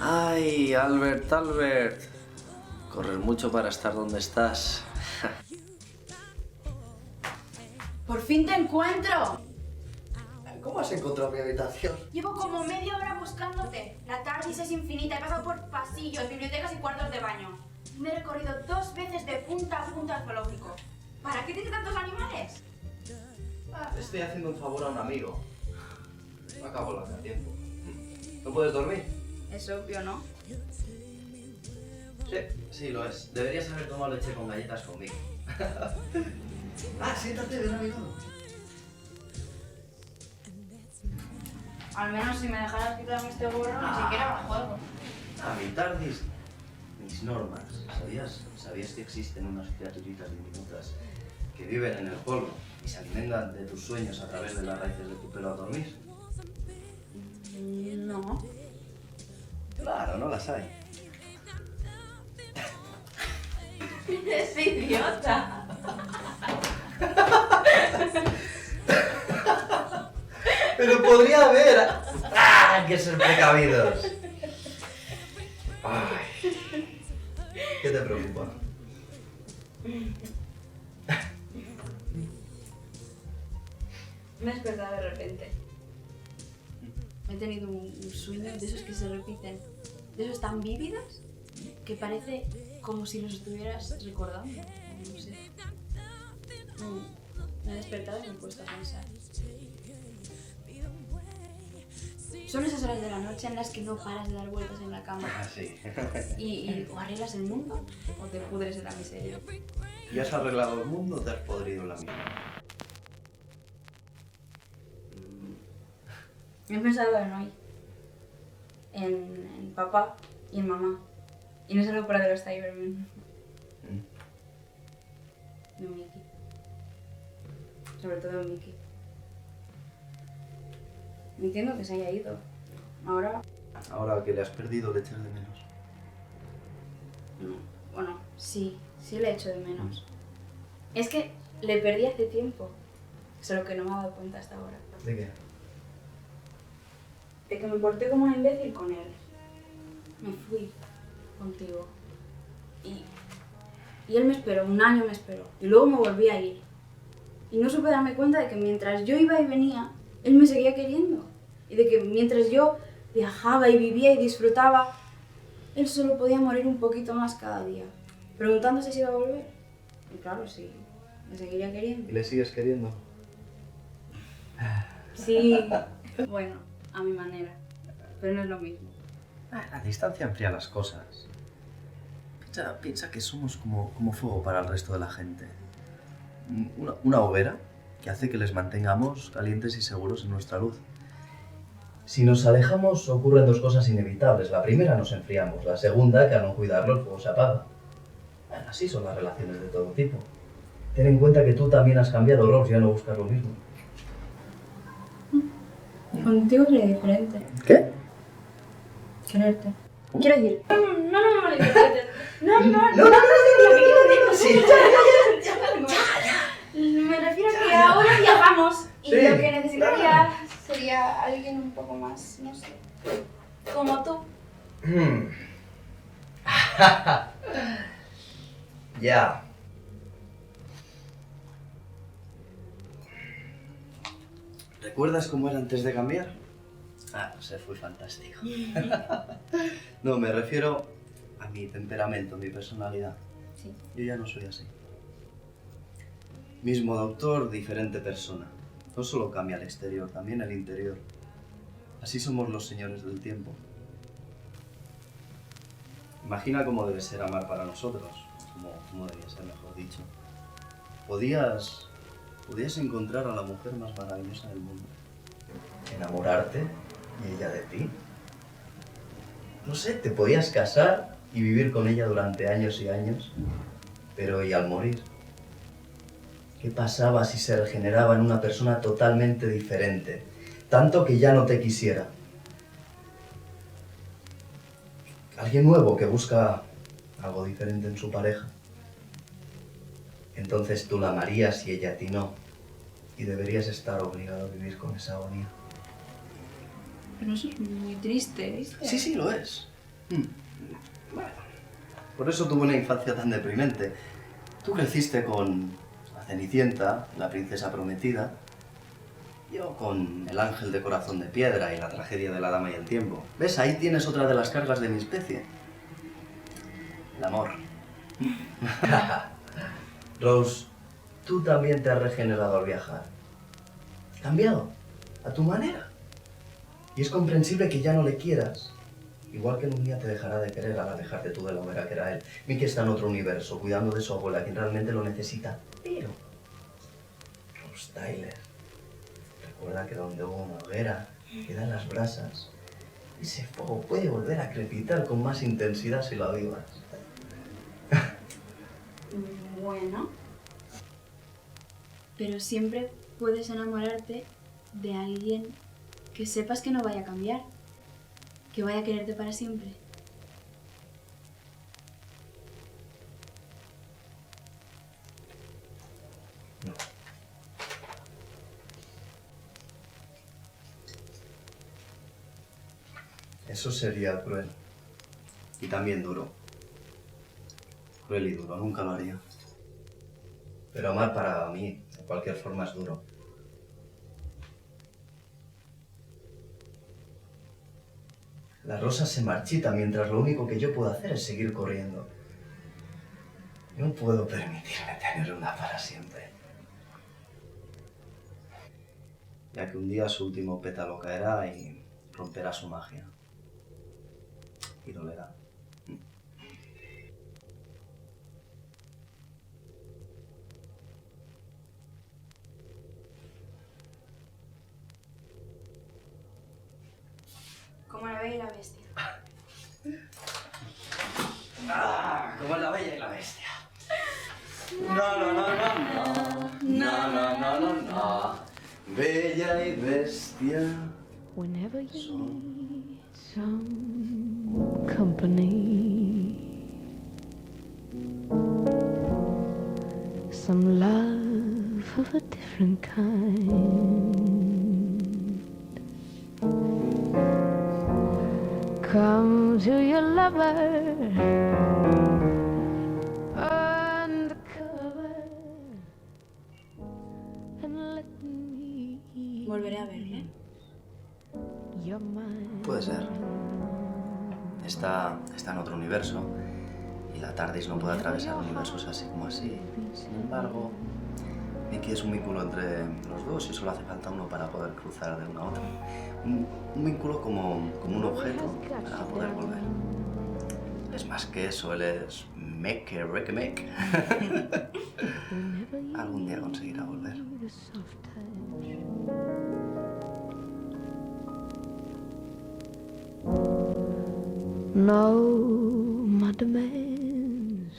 Ay, Albert, Albert. Corres mucho para estar donde estás. ¡Por fin te encuentro! ¿Cómo has encontrado mi habitación? Llevo como media hora buscándote. La TARDIS es infinita, he pasado por pasillos, bibliotecas y cuartos de baño. Me he recorrido 2 veces de punta a punta al zoológico. ¿Para qué tienes tantos animales? Estoy haciendo un favor a un amigo. No acabo la tiempo. ¿No puedes dormir? Es obvio, ¿no? Sí, lo es. Deberías haber tomado leche con galletas conmigo. Siéntate, ven a mi lado. Al menos si me dejaras quitarme este gorro, ni siquiera me juego. Mi TARDIS, mis normas. ¿Sabías que existen unas criaturitas diminutas que viven en el polvo y se alimentan de tus sueños a través de las raíces de tu pelo a dormir? No. Claro, no las hay. ¡Es idiota! Pero podría haber. Hay que ser precavidos. Ay. ¿Qué te preocupa? Me he despertado de repente. He tenido un sueño de esos que se repiten, de esos tan vívidos que parece como si los estuvieras recordando. No sé. Me he despertado y me he puesto a pensar. Son esas horas de la noche en las que no paras de dar vueltas en la cama. Sí. Y o arreglas el mundo o te pudres en la miseria. ¿Y has arreglado el mundo o te has podrido la misma? He pensado en hoy, en papá y en mamá. Y no solo por de los Cybermen. De Mickey. Sobre todo en Mickey. Entiendo que se haya ido. Ahora que le has perdido, le echas de menos. Bueno, sí le echo de menos. Es que le perdí hace tiempo. Solo que no me he dado cuenta hasta ahora. ¿De qué? De que me porté como una imbécil con él. Me fui contigo. Y él me esperó, 1 año me esperó. Y luego me volví a ir. Y no supe darme cuenta de que mientras yo iba y venía, él me seguía queriendo. Y de que mientras yo viajaba y vivía y disfrutaba, él solo podía morir un poquito más cada día. Preguntándose si iba a volver. Y claro, sí, me seguiría queriendo. ¿Y le sigues queriendo? Sí, bueno, a mi manera. Pero no es lo mismo. La distancia enfría las cosas. Piensa que somos como fuego para el resto de la gente. Una hoguera que hace que les mantengamos calientes y seguros en nuestra luz. Si nos alejamos ocurren 2 cosas inevitables. La primera, nos enfriamos. La segunda, que al no cuidarlo el fuego se apaga. Así son las relaciones de todo tipo. Ten en cuenta que tú también has cambiado, Rose, ya no buscas lo mismo. Contigo sería diferente. ¿Qué? Quererte. Quiero decir, no malinterpretes. No, Sí. Me refiero a que ahora viajamos y Sí, lo que necesitaría sería alguien un poco más, no sé, como tú. Ya. ¿Recuerdas cómo era antes de cambiar? No sé, fue fantástico. No, me refiero a mi temperamento, mi personalidad. Sí. Yo ya no soy así. Mismo doctor, diferente persona. No solo cambia el exterior, también el interior. Así somos los señores del tiempo. Imagina cómo debe ser amar para nosotros, como debía ser, mejor dicho. podías encontrar a la mujer más maravillosa del mundo. Enamorarte y ella de ti. No sé, te podías casar y vivir con ella durante años y años, pero ¿y al morir? ¿Qué pasaba si se regeneraba en una persona totalmente diferente? Tanto que ya no te quisiera. Alguien nuevo que busca algo diferente en su pareja. Entonces tú la amarías y ella a ti no. Y deberías estar obligado a vivir con esa agonía. Pero eso es muy triste, ¿viste? Sí, sí, lo es. Bueno, por eso tuve una infancia tan deprimente. Tú creciste con la Cenicienta, la princesa prometida. Yo con el ángel de corazón de piedra y la tragedia de la dama y el tiempo. ¿Ves? Ahí tienes otra de las cargas de mi especie. El amor. Rose, tú también te has regenerado al viajar. Cambiado, a tu manera. Y es comprensible que ya no le quieras. Igual que en un día te dejará de querer al alejarte tú de la hoguera que era él. Mickey está en otro universo, cuidando de su abuela, quien realmente lo necesita. Pero Rose Tyler, recuerda que donde hubo una hoguera, quedan las brasas. Ese fuego puede volver a crepitar con más intensidad si lo avivas. Bueno. Pero siempre puedes enamorarte de alguien que sepas que no vaya a cambiar, que vaya a quererte para siempre. No. Eso sería cruel. Y también duro. Cruel y duro, nunca lo haría. Pero amar para mí, de cualquier forma, es duro. La rosa se marchita mientras lo único que yo puedo hacer es seguir corriendo. No puedo permitirme tener una para siempre. Ya que un día su último pétalo caerá y romperá su magia. Y dolerá. Como la Bella y la Bestia. Como la Bella y la Bestia. No, no, no, no, no. No, no, no, no, no. Bella y Bestia. Whenever you need some company, some love of a different kind, come to your lover undercover and let me. Volveré a verle. Puede ser. Está en otro universo y la TARDIS no puede atravesar universos así como así. Sin embargo, Mickey es un vínculo entre los dos y solo hace falta uno para poder cruzar de uno a otro. Un vínculo como un objeto para poder volver. Es más que eso, él es make, make. Algún día conseguirá volver. No, my demands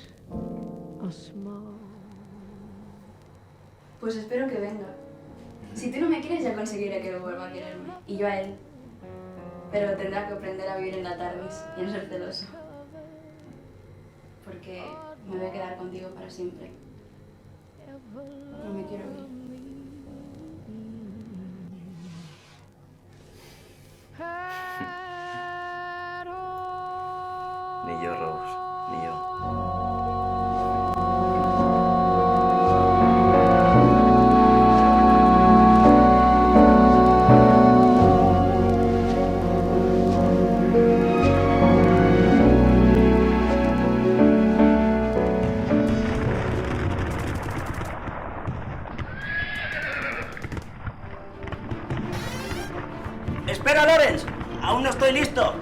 are small. Pues espero que venga. Si tú no me quieres, ya conseguiré que lo vuelva a quererme. Y yo a él. Pero tendrá que aprender a vivir en la TARDIS y a no ser celoso. Porque me voy a quedar contigo para siempre. No me quiero ir. Ni yo, Rose, ni yo. ¡Espera, Lawrence! ¡Aún no estoy listo!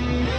Thank